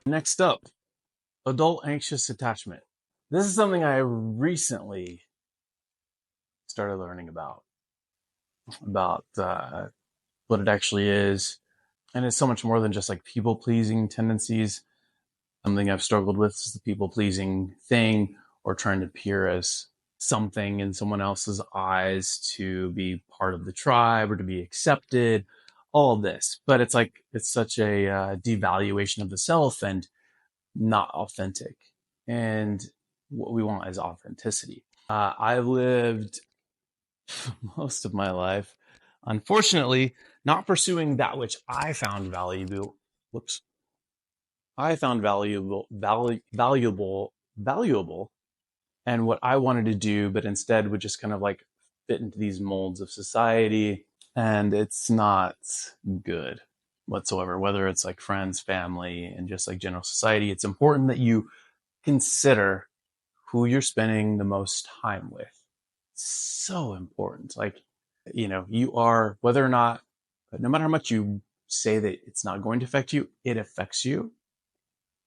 Next up, adult anxious attachment. This is something I recently started learning about what it actually is. And it's so much more than just like people pleasing tendencies. Something I've struggled with is the people pleasing thing, or trying to appear as something in someone else's eyes to be part of the tribe or to be accepted, all of this. But it's like, it's such a devaluation of the self and not authentic. And what we want is authenticity. I've lived most of my life, unfortunately, not pursuing that which I found valuable. Whoops. I found valuable, and what I wanted to do, but instead would just kind of like fit into these molds of society. And it's not good whatsoever, whether it's like friends, family, and just like general society. It's important that you consider who you're spending the most time with. So important. Like, you are, whether or not, no matter how much you say that it's not going to affect you, it affects you.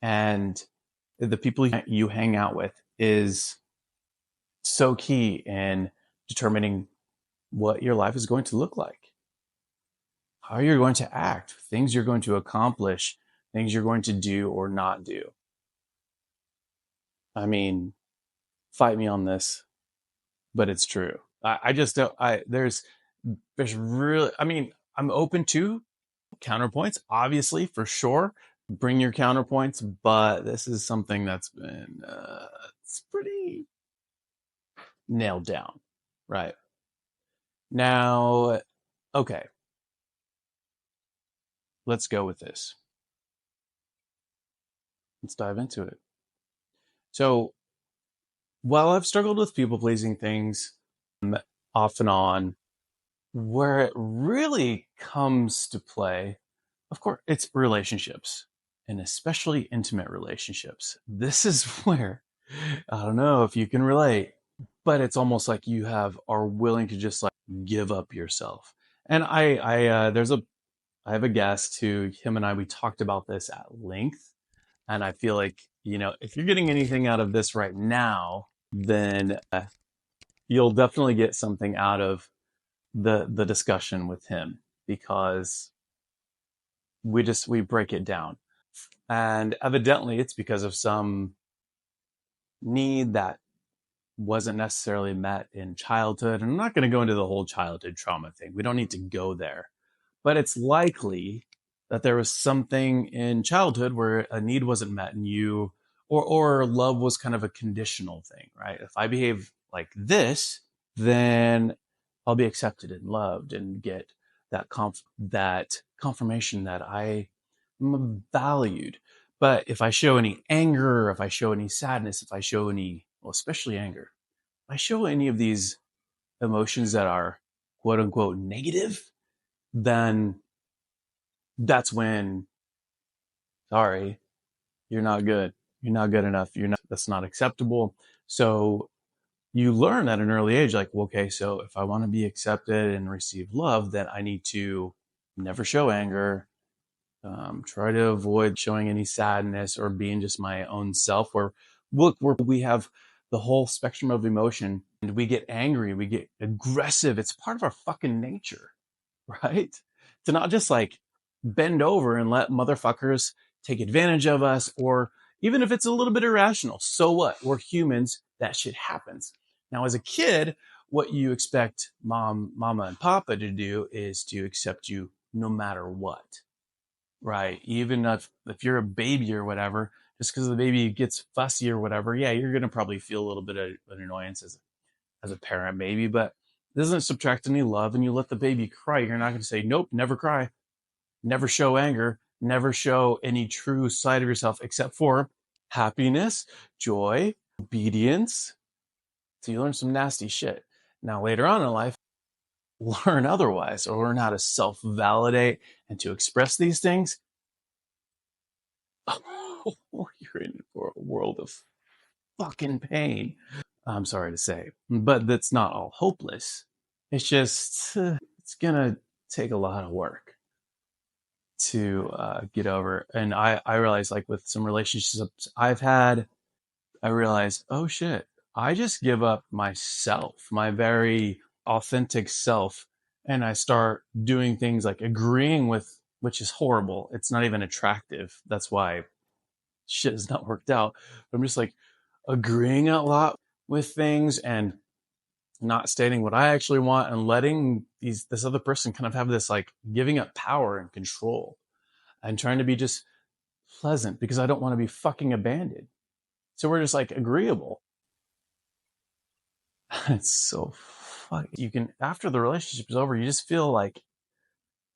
And the people you hang out with is so key in determining what your life is going to look like, how you're going to act, things you're going to accomplish, things you're going to do or not do. I mean, fight me on this, but it's true. I just don't, there's really, I mean, I'm open to counterpoints, obviously, for sure. Bring your counterpoints, but this is something that's been, it's pretty nailed down, right? Now, okay, let's go with this. Let's dive into it. So, while I've struggled with people pleasing things off and on, where it really comes to play, of course, it's relationships, and especially intimate relationships. This is where, I don't know if you can relate, but it's almost like you are willing to just like give up yourself. And I have a guest who, him and we talked about this at length. And I feel like, if you're getting anything out of this right now, then you'll definitely get something out of the discussion with him, because we break it down. And evidently it's because of some need that wasn't necessarily met in childhood. And I'm not going to go into the whole childhood trauma thing. We don't need to go there. But it's likely that there was something in childhood where a need wasn't met in you, or love was kind of a conditional thing, right? If I behave like this, then I'll be accepted and loved and get that confirmation that I am valued. But if I show any anger, or if I show any sadness, if I show any, well, especially anger, if I show any of these emotions that are quote unquote negative, then that's when, sorry, you're not good. You're not good enough. That's not acceptable. So you learn at an early age, like, well, okay, so if I want to be accepted and receive love, then I need to never show anger, try to avoid showing any sadness or being just my own self. Where, look, we have the whole spectrum of emotion, and we get angry, we get aggressive. It's part of our fucking nature, right? To not just like bend over and let motherfuckers take advantage of us, or even if it's a little bit irrational, so what? We're humans. That shit happens. Now, as a kid, what you expect mama, and papa to do is to accept you no matter what, right? Even if you're a baby or whatever, just because the baby gets fussy or whatever, yeah, you're going to probably feel a little bit of an annoyance as a parent, maybe, but it doesn't subtract any love. And you let the baby cry, you're not going to say, nope, never cry, never show anger, never show any true side of yourself except for happiness, joy, obedience. So you learn some nasty shit. Now, later on in life, learn otherwise, or learn how to self-validate and to express these things. Oh, you're in for a world of fucking pain. I'm sorry to say, but that's not all hopeless. It's just, it's gonna take a lot of work. to get over. And I realized, like, with some relationships I've had, I realized, oh shit, I just give up myself, my very authentic self, and I start doing things like agreeing with, which is horrible. It's not even attractive. That's why shit has not worked out. But I'm just like agreeing a lot with things and not stating what I actually want and letting this other person kind of have this, like, giving up power and control and trying to be just pleasant because I don't want to be fucking abandoned. So we're just like agreeable. It's so fuck. You can, after the relationship is over, you just feel like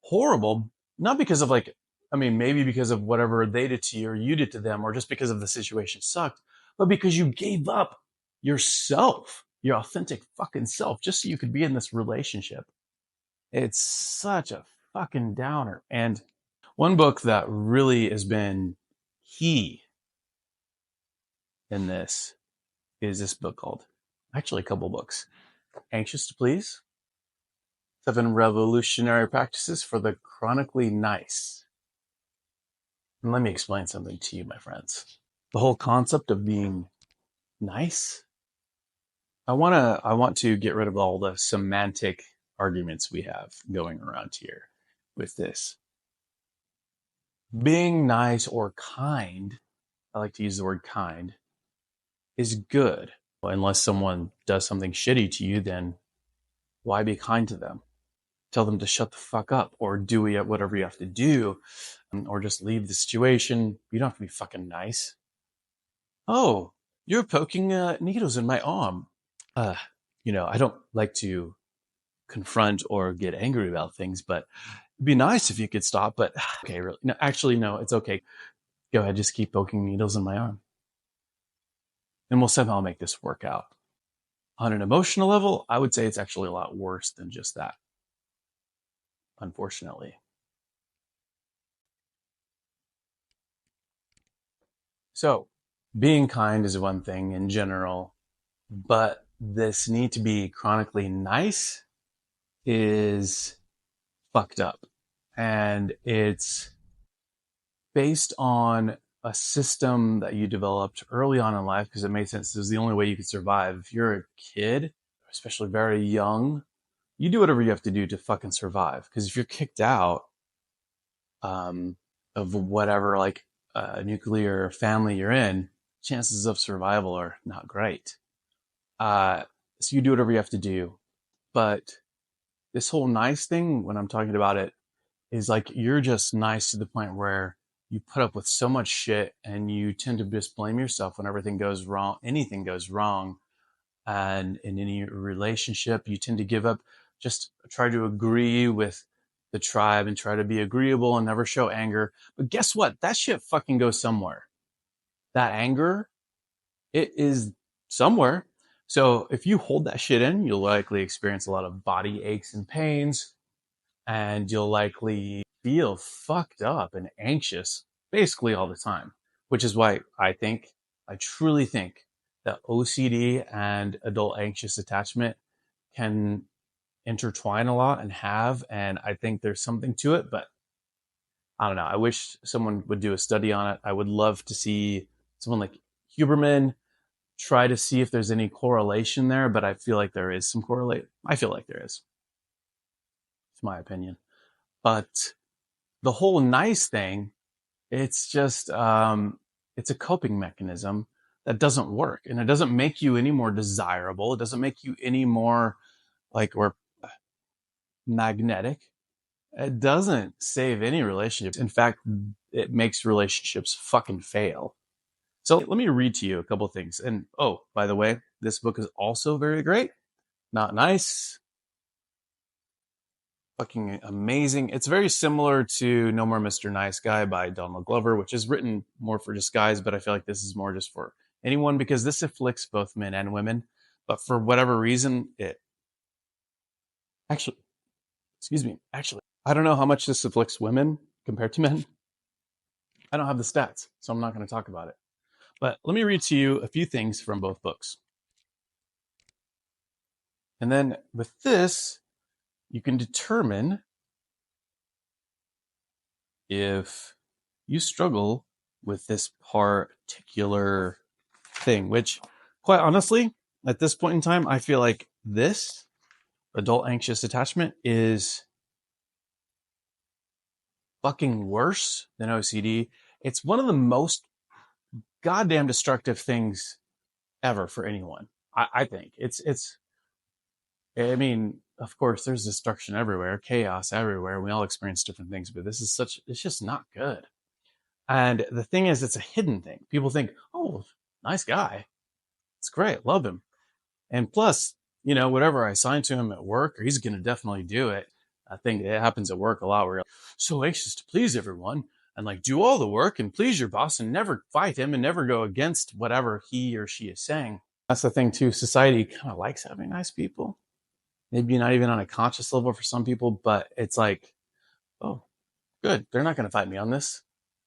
horrible, not because of, like, I mean, maybe because of whatever they did to you or you did to them, or just because of the situation sucked, but because you gave up yourself, your authentic fucking self, just so you could be in this relationship. It's such a fucking downer. And one book that really has been key in this is this book called, actually, a couple books: Anxious to Please, 7 Revolutionary Practices for the Chronically Nice. And let me explain something to you, my friends. The whole concept of being nice, I want to get rid of all the semantic arguments we have going around here with this. Being nice or kind, I like to use the word kind, is good. Unless someone does something shitty to you, then why be kind to them? Tell them to shut the fuck up, or do whatever you have to do, or just leave the situation. You don't have to be fucking nice. Oh, you're poking needles in my arm. Uh, I don't like to confront or get angry about things, but it'd be nice if you could stop. But okay, really? No, actually, no, it's okay. Go ahead, just keep poking needles in my arm, and we'll somehow make this work out. On an emotional level, I would say it's actually a lot worse than just that, unfortunately. So, being kind is one thing in general, but this need to be chronically nice is fucked up. And it's based on a system that you developed early on in life because it made sense. It was the only way you could survive. If you're a kid, especially very young, you do whatever you have to do to fucking survive. Because if you're kicked out um, of whatever, like, nuclear family you're in, chances of survival are not great. So you do whatever you have to do. But this whole nice thing, when I'm talking about it, is like you're just nice to the point where you put up with so much shit and you tend to just blame yourself when everything goes wrong, anything goes wrong. And in any relationship, you tend to give up, just try to agree with the tribe and try to be agreeable and never show anger. But guess what? That shit fucking goes somewhere. That anger, it is somewhere. So if you hold that shit in, you'll likely experience a lot of body aches and pains, and you'll likely feel fucked up and anxious basically all the time, which is why I truly think that OCD and adult anxious attachment can intertwine a lot and and I think there's something to it, but I don't know. I wish someone would do a study on it. I would love to see someone like Huberman try to see if there's any correlation there, but I feel like there is some correlate. I feel like there is. It's my opinion. But the whole nice thing, it's just it's a coping mechanism that doesn't work, and it doesn't make you any more desirable. It doesn't make you any more, like, or magnetic. It doesn't save any relationships. In fact, it makes relationships fucking fail. So let me read to you a couple of things. And oh, by the way, this book is also very great. Not nice, fucking amazing. It's very similar to No More Mr. Nice Guy by Donald Glover, which is written more for just guys, but I feel like this is more just for anyone because this afflicts both men and women. But for whatever reason, it actually, excuse me, actually, I don't know how much this afflicts women compared to men. I don't have the stats, so I'm not going to talk about it. But let me read to you a few things from both books. And then with this, you can determine if you struggle with this particular thing, which, quite honestly, at this point in time, I feel like this adult anxious attachment is fucking worse than OCD. It's one of the most goddamn destructive things ever for anyone. I think I mean, of course, there's destruction everywhere, chaos everywhere. We all experience different things, but it's just not good. And the thing is, it's a hidden thing. People think, oh, nice guy. It's great. Love him. And plus, whatever I assign to him at work, he's going to definitely do it. I think it happens at work a lot where you're so anxious to please everyone and like do all the work and please your boss and never fight him and never go against whatever he or she is saying. That's the thing too. Society kind of likes having nice people. Maybe not even on a conscious level for some people, but it's like, oh, good. They're not going to fight me on this.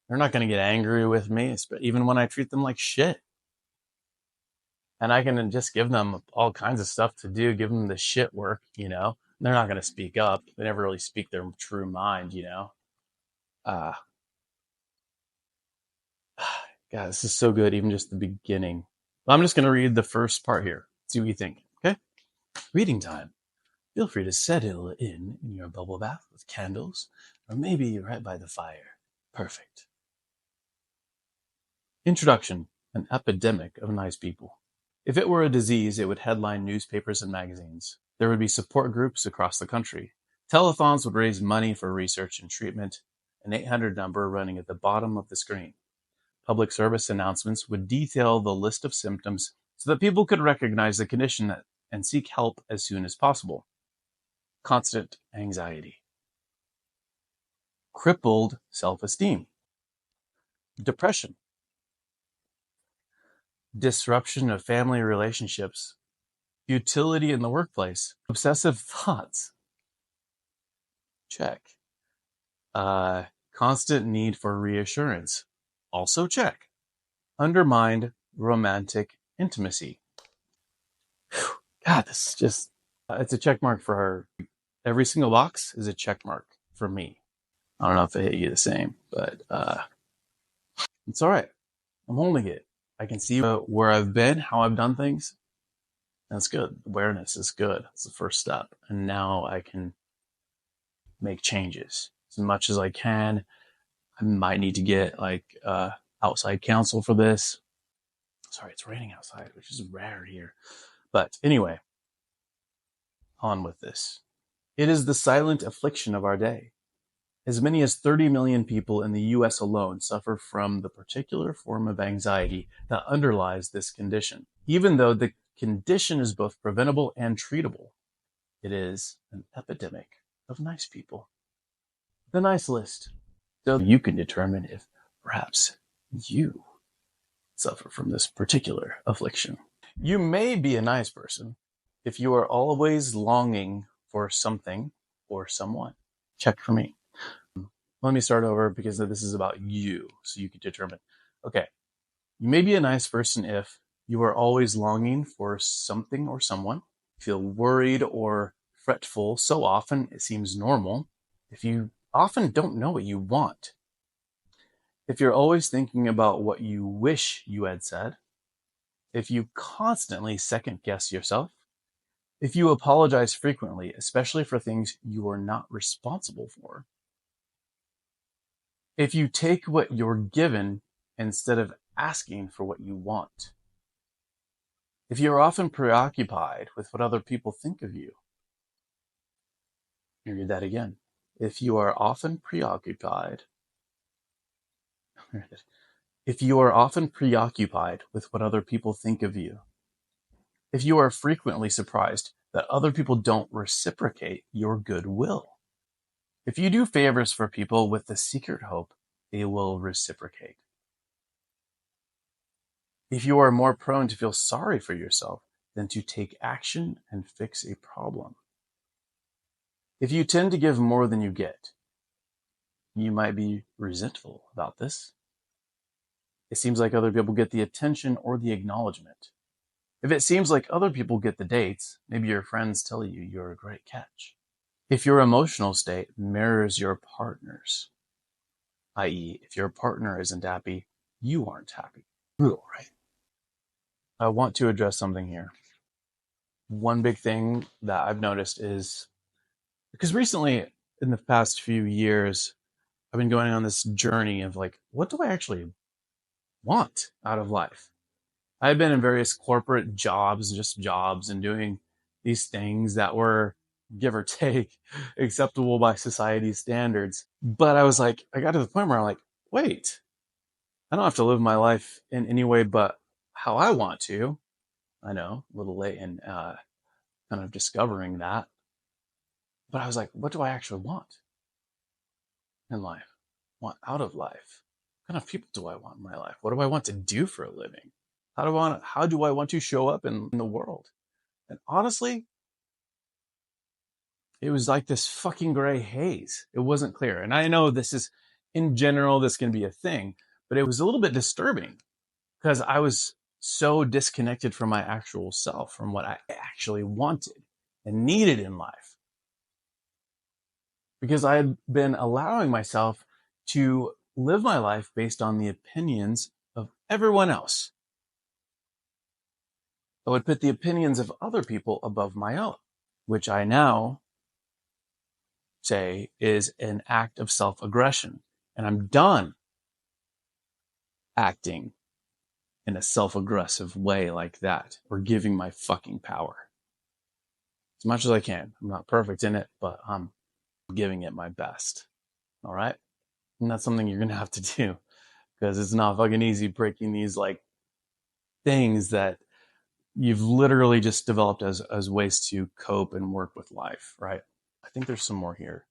They're not going to get angry with me, even when I treat them like shit. And I can just give them all kinds of stuff to do, give them the shit work, They're not going to speak up. They never really speak their true mind, God, this is so good, even just the beginning. I'm just going to read the first part here. See what you think, okay? Reading time. Feel free to settle in your bubble bath with candles, or maybe right by the fire. Perfect. Introduction. An epidemic of nice people. If it were a disease, it would headline newspapers and magazines. There would be support groups across the country. Telethons would raise money for research and treatment, an 800 number running at the bottom of the screen. Public service announcements would detail the list of symptoms so that people could recognize the condition and seek help as soon as possible. Constant anxiety. Crippled self-esteem. Depression. Disruption of family relationships. Futility in the workplace. Obsessive thoughts. Check. Constant need for reassurance. Also check. Undermined romantic intimacy. God, this is just, it's a check mark for her. Every single box is a check mark for me. I don't know if it hit you the same, but it's all right. I'm holding it. I can see where I've been, how I've done things. That's good. Awareness is good. It's the first step. And now I can make changes as much as I can. I might need to get outside counsel for this. Sorry, it's raining outside, which is rare here. But anyway, on with this. It is the silent affliction of our day. As many as 30 million people in the US alone suffer from the particular form of anxiety that underlies this condition. Even though the condition is both preventable and treatable, it is an epidemic of nice people. The nice list. So you can determine if perhaps you suffer from this particular affliction. You may be a nice person if you are always longing for something or someone. Check for me. Let me start over because this is about you, so you can determine. Okay, you may be a nice person if you are always longing for something or someone, feel worried or fretful so often it seems normal, if you often don't know what you want, if you're always thinking about what you wish you had said, if you constantly second guess yourself, if you apologize frequently, especially for things you are not responsible for, if you take what you're given instead of asking for what you want, if you're often preoccupied with what other people think of you. Let me read that again. If you are often preoccupied with what other people think of you, if you are frequently surprised that other people don't reciprocate your goodwill, if you do favors for people with the secret hope they will reciprocate, if you are more prone to feel sorry for yourself than to take action and fix a problem, if you tend to give more than you get, you might be resentful about this. It seems like other people get the attention or the acknowledgement. If it seems like other people get the dates, maybe your friends tell you you're a great catch. If your emotional state mirrors your partner's, i.e., if your partner isn't happy, you aren't happy. Brutal, right? I want to address something here. One big thing that I've noticed is because recently, in the past few years, I've been going on this journey of like, what do I actually want out of life? I've been in various corporate jobs, just jobs, and doing these things that were, give or take, acceptable by society's standards. But I was like, I got to the point where I'm like, wait, I don't have to live my life in any way but how I want to. I know, a little late in kind of discovering that. But I was like, what do I actually want in life? Want out of life? What kind of people do I want in my life? What do I want to do for a living? How do I want to show up in the world? And honestly, it was like this fucking gray haze. It wasn't clear. And I know this is, in general, this can be a thing, but it was a little bit disturbing because I was so disconnected from my actual self, from what I actually wanted and needed in life. Because I had been allowing myself to live my life based on the opinions of everyone else. I would put the opinions of other people above my own, which I now say is an act of self-aggression. And I'm done acting in a self-aggressive way like that, or giving my fucking power as much as I can. I'm not perfect in it, but I'm giving it my best. All right. And that's something you're going to have to do because it's not fucking easy breaking these like things that you've literally just developed as ways to cope and work with life. Right. I think there's some more here.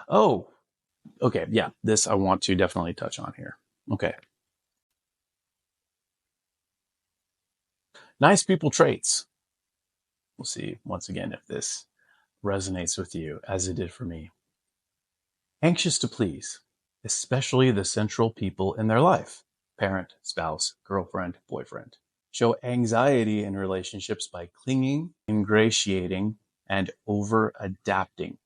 Oh, okay. Yeah. This I want to definitely touch on here. Okay. Nice people traits. We'll see once again if this resonates with you as it did for me. Anxious to please, especially the central people in their life, parent, spouse, girlfriend, boyfriend. Show anxiety in relationships by clinging, ingratiating, and over adapting.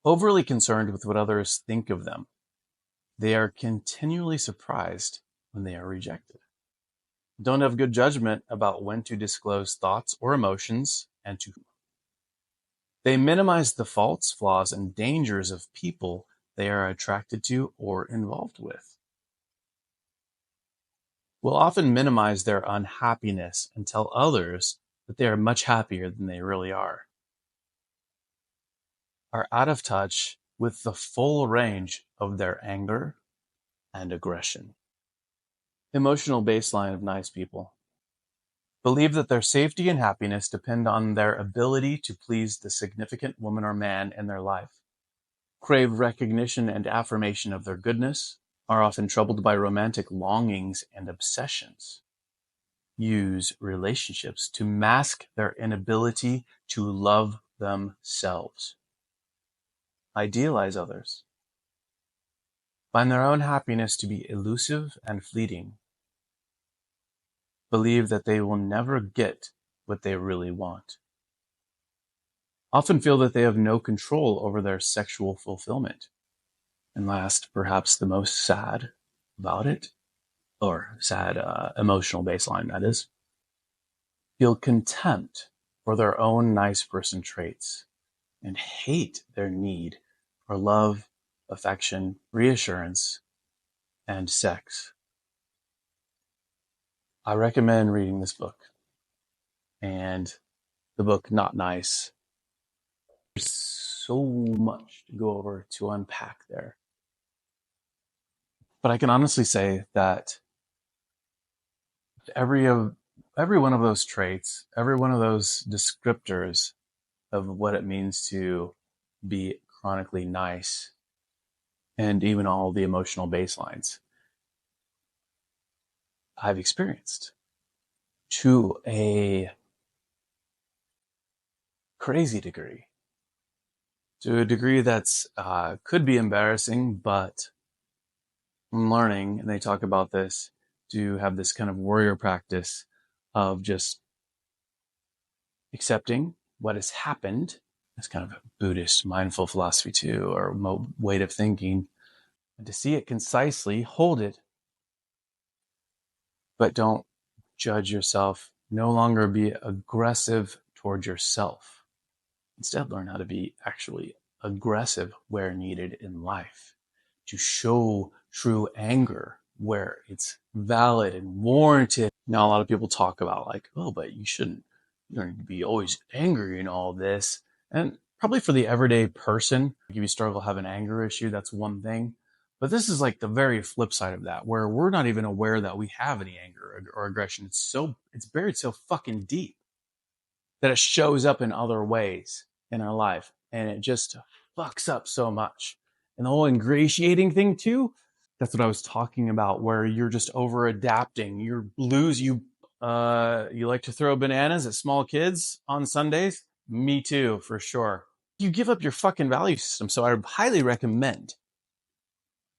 Overly concerned with what others think of them. They are continually surprised when they are rejected. Don't have good judgment about when to disclose thoughts or emotions and to whom. They minimize the faults, flaws, and dangers of people they are attracted to or involved with. Will often minimize their unhappiness and tell others that they are much happier than they really are. Are out of touch with the full range of their anger and aggression. Emotional baseline of nice people. Believe that their safety and happiness depend on their ability to please the significant woman or man in their life. Crave recognition and affirmation of their goodness. Are often troubled by romantic longings and obsessions. Use relationships to mask their inability to love themselves. Idealize others. Find their own happiness to be elusive and fleeting. Believe that they will never get what they really want. Often feel that they have no control over their sexual fulfillment. And last, perhaps the most sad about it, or sad emotional baseline, that is, feel contempt for their own nice person traits and hate their need for love, affection, reassurance, and sex. I recommend reading this book and the book Not Nice. There's so much to go over to unpack there. But I can honestly say that every one of those traits, every one of those descriptors of what it means to be chronically nice, and even all the emotional baselines I've experienced to a crazy degree, to a degree that's could be embarrassing, but I'm learning, and they talk about this, to have this kind of warrior practice of just accepting what has happened It's kind of a Buddhist mindful philosophy too, or way of thinking. And to see it concisely, hold it, but don't judge yourself. No longer be aggressive toward yourself. Instead, learn how to be actually aggressive where needed in life, to show true anger where it's valid and warranted. Now, a lot of people talk about like, oh, but you don't need to be always angry and all this. And probably for the everyday person, if you struggle to have an anger issue, that's one thing. But this is like the very flip side of that, where we're not even aware that we have any anger or aggression. It's buried so fucking deep that it shows up in other ways in our life. And it just fucks up so much. And the whole ingratiating thing too, that's what I was talking about, where you're just over adapting. You like to throw bananas at small kids on Sundays? Me too, for sure. You give up your fucking value system. So I highly recommend,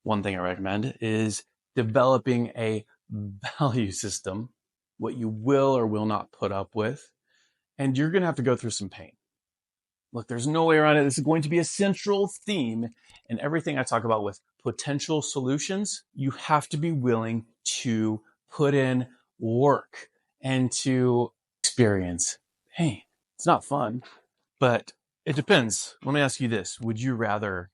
one thing I recommend is developing a value system, what you will or will not put up with. And you're going to have to go through some pain. Look, there's no way around it. This is going to be a central theme in everything I talk about with potential solutions. You have to be willing to put in work and to experience pain. It's not fun, but it depends. Let me ask you this. Would you rather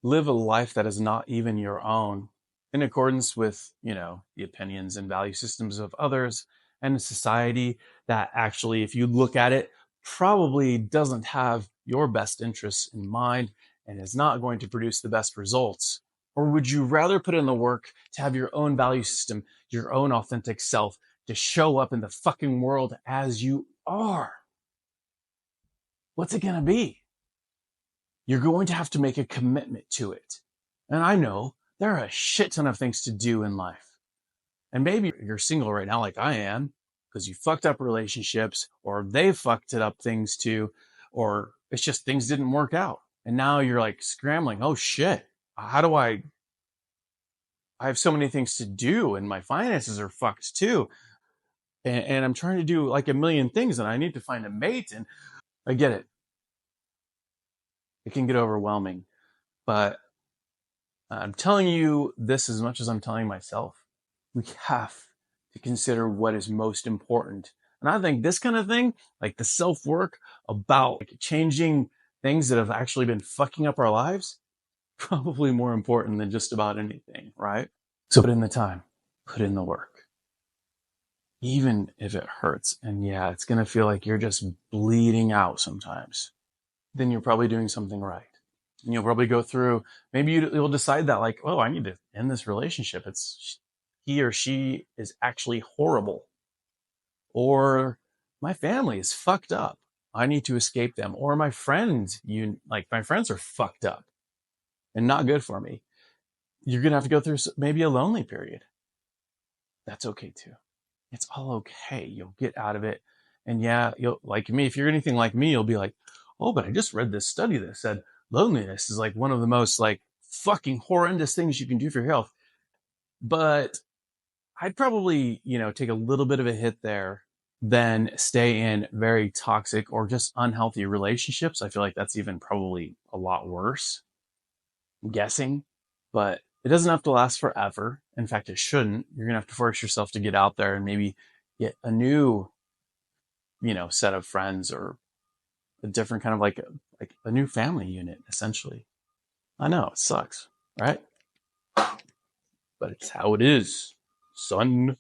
live a life that is not even your own in accordance with, the opinions and value systems of others and a society that actually, if you look at it, probably doesn't have your best interests in mind and is not going to produce the best results? Or would you rather put in the work to have your own value system, your own authentic self, to show up in the fucking world as you are? What's it going to be? You're going to have to make a commitment to it. And I know there are a shit ton of things to do in life. And maybe you're single right now like I am because you fucked up relationships, or they fucked it up things too, or it's just things didn't work out. And now you're like scrambling. Oh shit. How do I have so many things to do and my finances are fucked too. And I'm trying to do like a million things and I need to find a mate. And I get it. It can get overwhelming, but I'm telling you this as much as I'm telling myself. We have to consider what is most important. And I think this kind of thing, like the self-work about like changing things that have actually been fucking up our lives, probably more important than just about anything, right? So put in the time, put in the work, even if it hurts. And yeah, it's going to feel like you're just bleeding out sometimes. Then you're probably doing something right. And you'll probably go through, maybe you'll decide that like, oh, I need to end this relationship. He or she is actually horrible. Or my family is fucked up. I need to escape them. Or my friends, my friends are fucked up and not good for me. You're going to have to go through maybe a lonely period. That's okay too. It's all okay. You'll get out of it. And yeah, you'll, like me, if you're anything like me, you'll be like, oh, but I just read this study that said loneliness is like one of the most like fucking horrendous things you can do for your health. But I'd probably, take a little bit of a hit there than stay in very toxic or just unhealthy relationships. I feel like that's even probably a lot worse. I'm guessing, but it doesn't have to last forever. In fact, it shouldn't. You're going to have to force yourself to get out there and maybe get a new, set of friends, or a different kind of like a new family unit, essentially. I know it sucks, right? But it's how it is, son.